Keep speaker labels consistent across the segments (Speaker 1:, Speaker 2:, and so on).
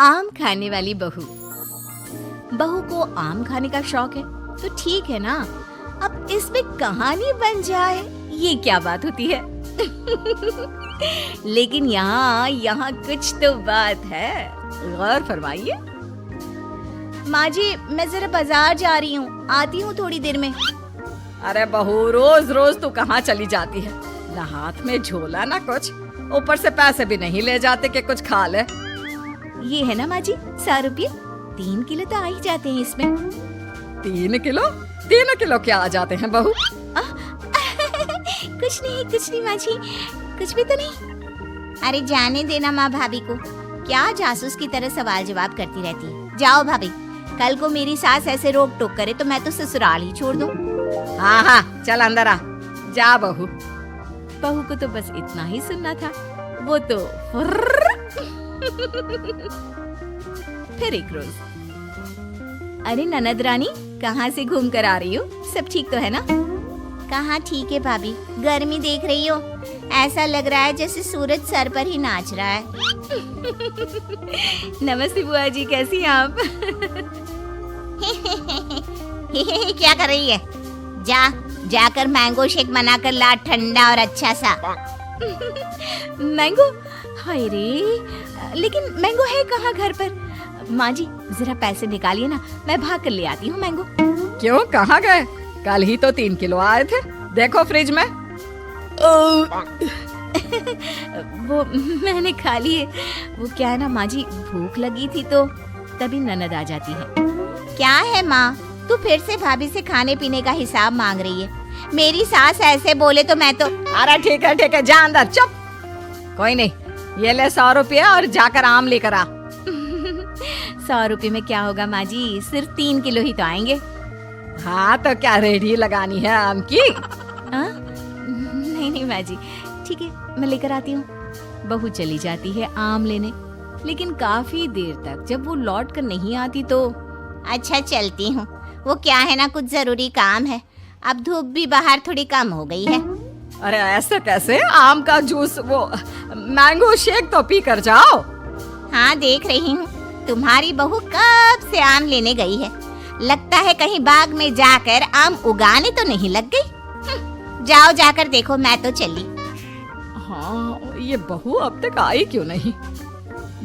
Speaker 1: आम खाने वाली बहू। बहू को आम खाने का शौक है तो ठीक है ना, अब इसमें कहानी बन जाए ये क्या बात होती है। लेकिन यहाँ कुछ तो बात है, गौर फरमाइए। माँ जी मैं जरा बाजार जा रही हूँ, आती हूँ थोड़ी देर में।
Speaker 2: अरे बहू रोज रोज तू कहाँ चली जाती है, ना हाथ में झोला ना कुछ, ऊपर से पैसे भी नहीं ले जाते कि कुछ खा ले।
Speaker 1: ये है ना माँ जी 100 रुपये, 3 किलो तो आ ही जाते हैं इसमें।
Speaker 2: 3 किलो? 3 किलो क्या आ जाते हैं बहू?
Speaker 1: कुछ नहीं माँ जी, कुछ भी तो नहीं। अरे जाने देना माँ भाभी को, क्या जासूस की तरह सवाल जवाब करती रहती है। जाओ भाभी, कल को मेरी सास ऐसे रोक टोक करे तो मैं तो ससुराल ही छोड़ दूं।
Speaker 2: हाँ चल अंदर आ, जा बहू।
Speaker 1: बहू को तो बस इतना ही सुनना था, वो तो फिर एक रोज। अरे ननद रानी कहाँ से घूम कर आ रही हो, सब ठीक तो है ना? कहाँ ठीक है भाभी, गर्मी देख रही हो, ऐसा लग रहा है जैसे सूरज सर पर ही नाच रहा है। नमस्ते बुआ जी, कैसी हैं आप? क्या कर रही है? जाकर मैंगो शेक बनाकर ला, ठंडा और अच्छा सा। मैंगो? हाय रे, लेकिन मैंगो है कहाँ घर पर? माँ जी जरा पैसे निकालिए ना, मैं भाग कर ले आती हूँ मैंगो।
Speaker 2: क्यों, कहाँ गए? कल ही तो 3 किलो आए थे, देखो फ्रिज में।
Speaker 1: वो मैंने खा लिए, वो क्या है ना माँ जी, भूख लगी थी तो तभी ननद आ जाती है। क्या है माँ, तू फिर से भाभी से खाने पीने का हिसाब मांग रही है? मेरी सास ऐसे बोले तो मैं तो।
Speaker 2: अरे ठीक है, जा अंदर, चुप। कोई नहीं, ये ले 100 रुपया और जाकर आम लेकर आ।
Speaker 1: 100 रुपये में क्या होगा माँ जी, सिर्फ 3 किलो ही तो आएंगे।
Speaker 2: हाँ तो क्या रेडी लगानी है आम की?
Speaker 1: नहीं माँ जी, ठीक है मैं लेकर आती हूँ। बहू चली जाती है आम लेने, लेकिन काफी देर तक जब वो लौट कर नहीं आती तो अच्छा चलती हूँ, वो क्या है ना कुछ जरूरी काम है, अब धूप भी बाहर थोड़ी कम हो गई है।
Speaker 2: अरे ऐसे कैसे, आम का जूस, वो मैंगो शेक तो पी कर जाओ।
Speaker 1: हाँ देख रही हूँ, तुम्हारी बहू कब से आम लेने गई है, लगता है कहीं बाग में जाकर आम उगाने तो नहीं लग गई। जाओ जाकर देखो, मैं तो चली।
Speaker 2: हाँ ये बहू अब तक आई क्यों नहीं?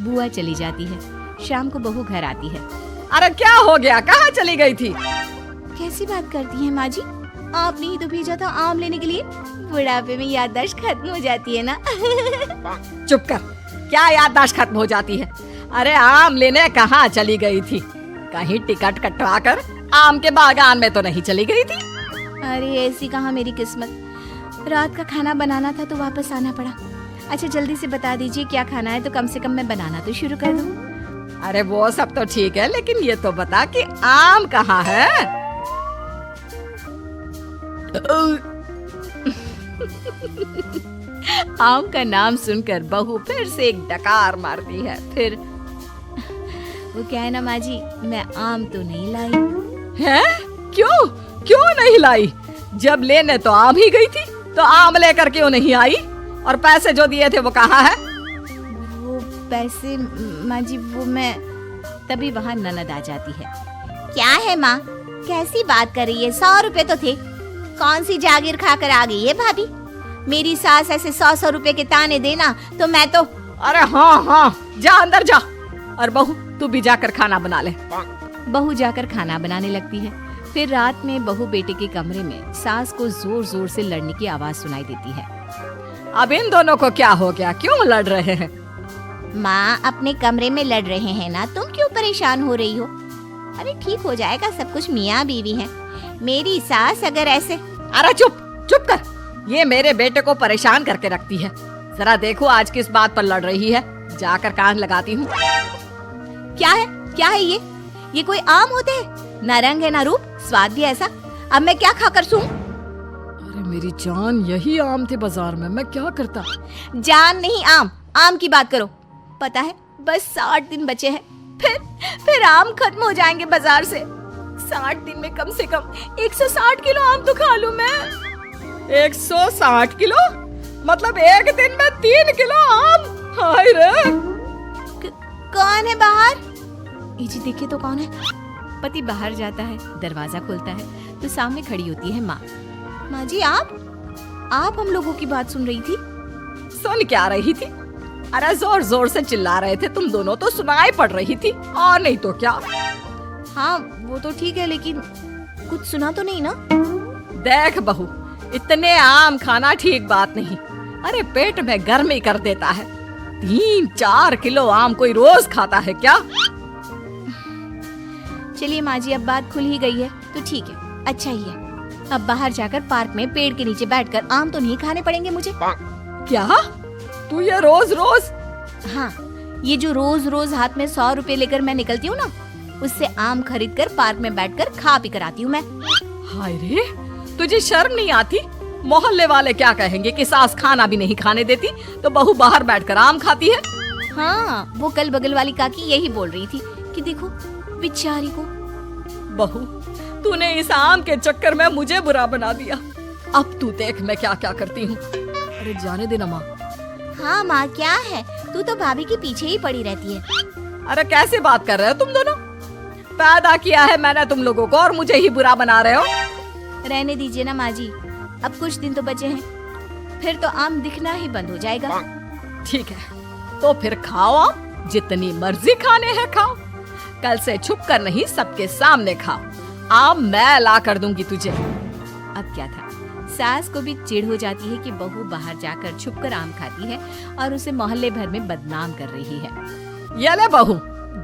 Speaker 1: बुआ चली जाती है, शाम को बहू घर आती है।
Speaker 2: अरे क्या हो गया, कहाँ चली गई थी?
Speaker 1: कैसी बात करती हैं माँ जी, आपने ही तो भेजा था आम लेने के लिए, बुढ़ापे में याददाश्त खत्म हो जाती है ना।
Speaker 2: चुप कर, क्या याददाश्त खत्म हो जाती है? अरे आम लेने कहाँ चली गई थी? कहीं टिकट कटवा कर आम के बागान में तो नहीं चली गई थी?
Speaker 1: अरे ऐसी कहाँ मेरी किस्मत, रात का खाना बनाना था तो वापस आना पड़ा। अच्छा जल्दी से बता दीजिए क्या खाना है तो कम से कम मैं बनाना तो शुरू कर दूँ।
Speaker 2: अरे वो सब तो ठीक है, लेकिन ये तो बता कि आम कहाँ है?
Speaker 1: आम का नाम सुनकर बहू फिर से एक डकार मारती है। फिर वो क्या है ना माँ जी, मैं आम तो नहीं लाई।
Speaker 2: है? क्यों नहीं लाई? जब लेने तो आम ही गई थी, तो आम लेकर क्यों नहीं आई? और पैसे जो दिए थे वो कहाँ है?
Speaker 1: वो पैसे माँ जी, वो मैं तभी वहाँ ननद आ जाती है। क्या है माँ, कैसी बात कर रही है, 100 रुपए तो थे, कौन सी जागीर खाकर आ गई है भाभी? मेरी सास ऐसे 100 रुपए के ताने देना तो मैं तो।
Speaker 2: अरे हाँ जा अंदर जा, और बहू तू भी जाकर खाना बना ले।
Speaker 1: बहू जाकर खाना बनाने लगती है। फिर रात में बहू बेटे के कमरे में सास को जोर जोर से लड़ने की आवाज सुनाई देती है।
Speaker 2: अब इन दोनों को क्या हो गया, क्यों लड़ रहे हैं?
Speaker 1: माँ अपने कमरे में लड़ रहे हैं ना, तुम क्यों परेशान हो रही हो? अरे ठीक हो जाएगा सब कुछ, मियाँ बीवी हैं। मेरी सास अगर ऐसे।
Speaker 2: अरे चुप कर, ये मेरे बेटे को परेशान करके रखती है। जरा देखो आज किस बात पर लड़ रही है, जाकर कान लगाती हूँ।
Speaker 1: क्या है ये कोई आम होते हैं? ना रंग है ना रूप, स्वाद भी ऐसा, अब मैं क्या खाकर सूं?
Speaker 2: अरे मेरी जान, यही आम थे बाजार में, मैं क्या करता?
Speaker 1: जान नहीं, आम की बात करो। पता है बस 60 दिन बचे हैं, फिर आम खत्म हो जाएंगे बाजार से। 60 दिन में कम से कम 160 किलो आम तो खा लूं मैं।
Speaker 2: 160 किलो? मतलब एक दिन में 3 किलो आम? हाय रे।
Speaker 1: कौन है बाहर? जी देखिए तो कौन है। पति बाहर जाता है, दरवाजा खोलता है तो सामने खड़ी होती है माँ। माँ जी आप हम लोगों की बात सुन रही थी?
Speaker 2: सुन क्या रही थी? अरे जोर जोर से चिल्ला रहे थे तुम दोनों, तो सुनाई पड़ रही थी, और नहीं तो क्या।
Speaker 1: हाँ वो तो ठीक है, लेकिन कुछ सुना तो नहीं ना?
Speaker 2: देख बहू, इतने आम खाना ठीक बात नहीं। अरे पेट में गर्मी कर देता है। 3-4 किलो आम कोई रोज खाता है क्या?
Speaker 1: चलिए माँ जी, अब बात खुल ही गई है तो ठीक है, अच्छा ही है। अब बाहर जाकर पार्क में पेड़ के नीचे बैठकर आम तो नहीं खाने पड़ेंगे मुझे।
Speaker 2: क्या तू ये रोज रोज?
Speaker 1: हाँ, ये जो रोज रोज हाथ में 100 रुपए लेकर मैं निकलती हूँ ना, उससे आम खरीद कर पार्क में बैठकर खा पी कर आती हूँ मैं।
Speaker 2: हाय रे, तुझे शर्म नहीं आती? मोहल्ले वाले क्या कहेंगे कि सास खाना भी नहीं खाने देती तो बहू बाहर बैठकर आम खाती है।
Speaker 1: हाँ, वो कल बगल वाली काकी यही बोल रही थी कि देखो बेचारी को।
Speaker 2: बहू, तूने इस आम के चक्कर में मुझे बुरा बना दिया। अब तू देख मैं क्या क्या करती हूँ। अरे जाने देना माँ।
Speaker 1: हाँ माँ, क्या है, तू तो भाभी के पीछे ही पड़ी रहती है।
Speaker 2: अरे कैसे बात कर रहे हो तुम दोनों? पैदा किया है मैंने तुम लोगों को और मुझे ही बुरा बना रहे हो।
Speaker 1: रहने दीजिए ना माँ जी, अब कुछ दिन तो बचे हैं, फिर तो आम दिखना ही बंद हो जाएगा।
Speaker 2: ठीक है, तो फिर खाओ आम, जितनी मर्जी खाने हैं खाओ। कल से छुप कर नहीं, सबके सामने खाओ। आम मैं ला कर दूंगी तुझे।
Speaker 1: अब क्या था, सास को भी चिढ़ हो जाती है कि बहू बाहर जाकर छुपकर आम खाती है और उसे मोहल्ले भर में बदनाम कर रही है।
Speaker 2: ये ले बहू,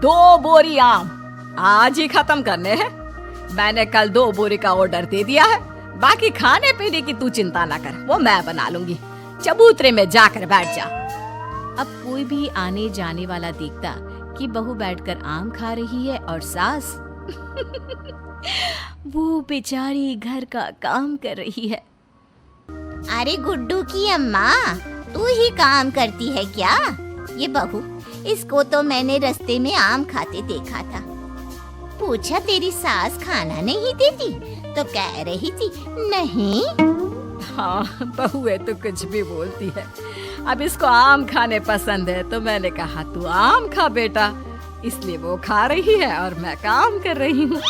Speaker 2: 2 बोरी आम आज ही खत्म करने हैं। मैंने कल 2 बोरी का ऑर्डर दे दिया है। बाकी खाने पीने की तू चिंता ना कर, वो मैं बना लूंगी। चबूतरे में जाकर बैठ जा।
Speaker 1: अब कोई भी आने जाने वाला देखता कि बहू बैठकर आम खा रही है और सास वो बेचारी घर का काम कर रही है। अरे गुड्डू की अम्मा, तू ही काम करती है क्या? ये बहू, इसको तो मैंने रास्ते में आम खाते देखा था। पूछा तेरी सास खाना नहीं देती तो कह रही थी नहीं।
Speaker 2: हाँ, बहू है तो कुछ भी बोलती है। अब इसको आम खाने पसंद है तो मैंने कहा तू आम खा बेटा, इसलिए वो खा रही है और मैं काम कर रही हूँ।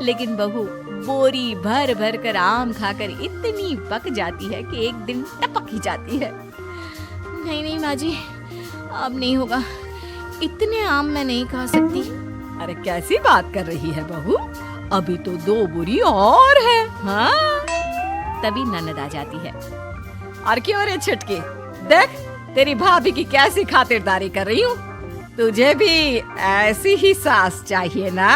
Speaker 1: लेकिन बहू बोरी भर भर कर आम खाकर इतनी पक जाती है कि एक दिन टपक ही जाती है। नहीं माँ जी, अब नहीं होगा, इतने आम मैं नहीं खा सकती।
Speaker 2: अरे कैसी बात कर रही है बहू, अभी तो 2 बोरी और है। हाँ?
Speaker 1: तभी ननद आ जाती है।
Speaker 2: और क्यों रे छुटकी, देख तेरी भाभी की कैसी खातिरदारी कर रही हूँ। तुझे भी ऐसी ही सास चाहिए ना?